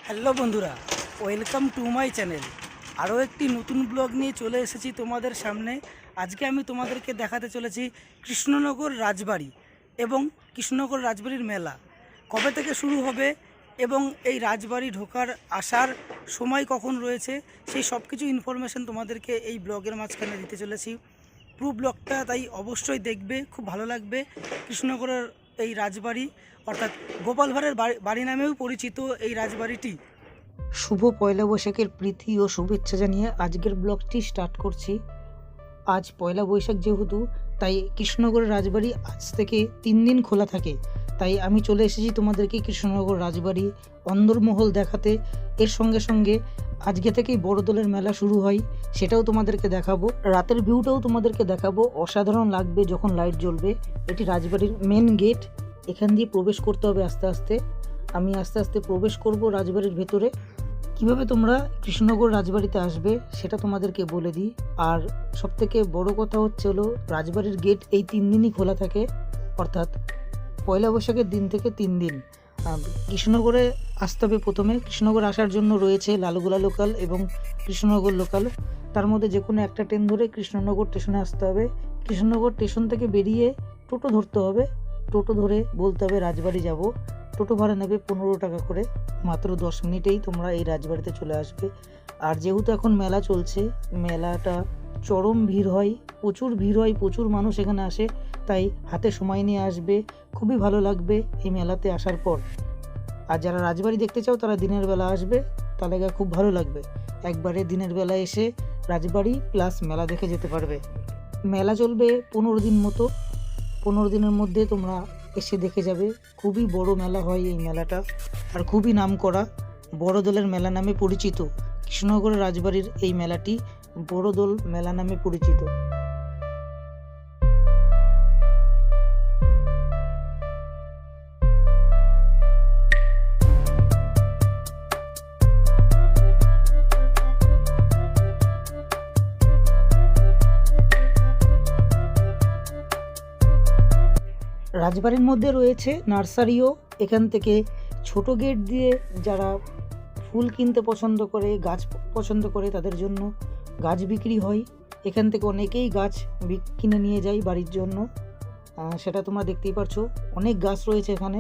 Hello বন্ধুরা, welcome to my channel. আরও একটি নতুন ব্লগ নিয়ে চলে এসেছি তোমাদের সামনে। আজকে আমি তোমাদেরকে দেখাতে চলেছি কৃষ্ণনগর রাজবাড়ি এবং কৃষ্ণনগর রাজবাড়ির মেলা কবে থেকে শুরু হবে এবং এই রাজবাড়ি ঢোকার আসার সময় কখন রয়েছে, সেই সব কিছু ইনফরমেশান তোমাদেরকে এই ব্লগের মাঝখানে দিতে চলেছি। পুরো ব্লগটা তাই অবশ্যই দেখবে, খুব ভালো লাগবে। কৃষ্ণনগরের এই রাজবাড়ি অর্থাৎ গোপাল ভাঁড়ের বাড়ি নামেও পরিচিত এই রাজবাড়িটি। শুভ পয়লা বৈশাখের প্রীতি ও শুভেচ্ছা জানিয়ে আজকের ব্লগটি স্টার্ট করছি। আজ পয়লা বৈশাখ যেহেতু, তাই কৃষ্ণনগরের রাজবাড়ি আজ থেকে 3 দিন খোলা থাকে। তাই আমি চলে এসেছি তোমাদেরকে কৃষ্ণনগর রাজবাড়ি অন্দরমহল দেখাতে। এর সঙ্গে সঙ্গে আজকে থেকেই বড়দোলের মেলা শুরু হয়, সেটাও তোমাদেরকে দেখাবো। রাতের ভিউটাও তোমাদেরকে দেখাবো। অসাধারণ লাগবে যখন লাইট জ্বলবে। এটি রাজবাড়ির মেন গেট, এখান দিয়ে প্রবেশ করতে হবে আস্তে আস্তে। আমি আস্তে আস্তে প্রবেশ করব রাজবাড়ির ভেতরে। কিভাবে তোমরা কৃষ্ণনগর রাজবাড়িতে আসবে সেটা তোমাদেরকে বলে দিই। আর সবথেকে বড় কথা হচ্ছে হলো, রাজবাড়ির গেট এই 3 দিনই খোলা থাকে, অর্থাৎ পয়লা বৈশাখের দিন থেকে 3 দিন। কৃষ্ণনগরে আসতে হবে। প্রথমে কৃষ্ণনগর আসার জন্য রয়েছে লালগোলা লোকাল এবং কৃষ্ণনগর লোকাল। তার মধ্যে যে কোনো একটা ট্রেন ধরে কৃষ্ণনগর স্টেশনে আসতে হবে। কৃষ্ণনগর স্টেশন থেকে বেরিয়ে টোটো ধরতে হবে। টোটো ধরে বলতে হবে রাজবাড়ি যাব। টোটো ভাড়া নেবে 15 টাকা করে। মাত্র 10 মিনিটেই তোমরা এই রাজবাড়িতে চলে আসবে। আর যেহেতু এখন মেলা চলছে, মেলাটা চরম ভিড় হয়, প্রচুর ভিড় হয়, প্রচুর মানুষ এখানে আসে। তাই হাতে সময় নিয়ে আসবে, খুবই ভালো লাগবে এই মেলাতে আসার পর। আর যারা রাজবাড়ি দেখতে চাও তারা দিনের বেলা আসবে, তাহলে খুব ভালো লাগবে। একবারে দিনের বেলা এসে রাজবাড়ি প্লাস মেলা দেখে যেতে পারবে। মেলা চলবে 15 দিন মতো। 15 দিনের মধ্যে তোমরা এসে দেখে যাবে। খুবই বড় মেলা হয় এই মেলাটা, আর খুবই নামকরা। বড়দোলের মেলা নামে পরিচিত। কৃষ্ণনগরের রাজবাড়ির এই মেলাটি বড়দোল মেলা নামে পরিচিত। রাজবাড়ির মধ্যে রয়েছে নার্সারিও। এখান থেকে ছোট গেট দিয়ে যারা ফুল কিনতে পছন্দ করে, গাছ পছন্দ করে, তাদের জন্য গাছ বিক্রি হয়। এখান থেকে অনেকেই গাছ কিনে নিয়ে যায় বাড়ির জন্য। সেটা তোমরা দেখতেই পারছো, অনেক গাছ রয়েছে এখানে।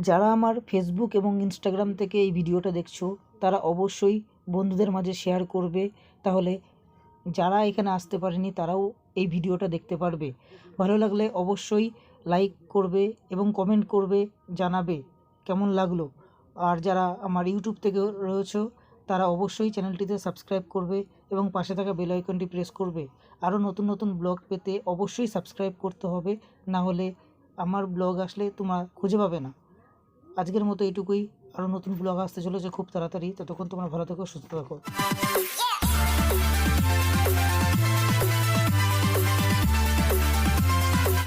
যারা আমার ফেসবুক এবং ইনস্টাগ্রাম থেকে এই ভিডিওটা দেখছো তারা অবশ্যই বন্ধুদের মাঝে শেয়ার করবে, তাহলে যারা এখানে আসতে পারেনি তারাও এই ভিডিওটা দেখতে পারবে। ভালো লাগলে অবশ্যই লাইক করবে এবং কমেন্ট করবে, জানাবে কেমন লাগলো। আর যারা আমার ইউটিউব থেকে রয়েছে তারা অবশ্যই চ্যানেলটিতে সাবস্ক্রাইব করবে এবং পাশে থাকা বেল আইকনটি প্রেস করবে। আরও নতুন নতুন ব্লগ পেতে অবশ্যই সাবস্ক্রাইব করতে হবে, না হলে আমার ব্লগ আসলে তোমরা খুঁজে পাবে না। আজকের মতো এইটুকুই, আরও নতুন ব্লগ আসতে চলেছে খুব তাড়াতাড়ি। ততক্ষণ তোমরা ভালো থেকো, সুস্থ থাকো।